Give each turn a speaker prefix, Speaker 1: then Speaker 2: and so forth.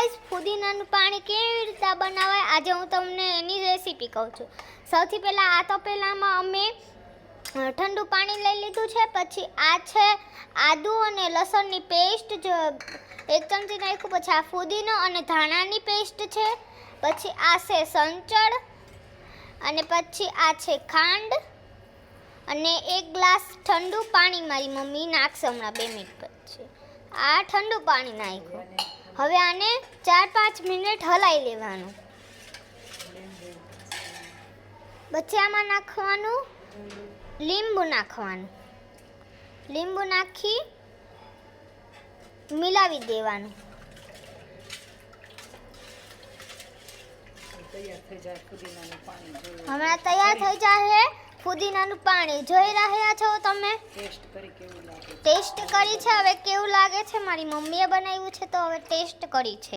Speaker 1: Guys, ફુદીનાનું પાણી કેવી રીતે બનાવાય આજે હું તમને એની રેસીપી કહું છું. સૌથી પહેલાં આ તપેલામાં અમે ઠંડુ પાણી લઈ લીધું છે. પછી આ છે આદુ અને લસણની પેસ્ટ, જો 1 ચમચી નાખ્યું. પછી આ ફુદીનો અને ધાણાની પેસ્ટ છે. પછી આ છે સંચળ, અને પછી આ છે ખાંડ, અને 1 ગ્લાસ ઠંડુ પાણી મારી મમ્મી નાખશે હમણાં 2 મિનિટ પછી. આ ઠંડુ પાણી નાખ્યું. હવે આને 4-5 મિનિટ હલાવી લેવાનું. પછી આમાં નાખવાનું લીંબુ નાખવાનું. લીંબુ નાખી મિલાવી દેવાનું. હમણાં તૈયાર થઈ જશે ફુદીનાનું પાણી. જોઈ રહ્યા છો તમે? ટેસ્ટ કરી છે. હવે કેવું લાગે છે? મારી મમ્મીએ બનાવ્યું છે તો હવે ટેસ્ટ કરી છે.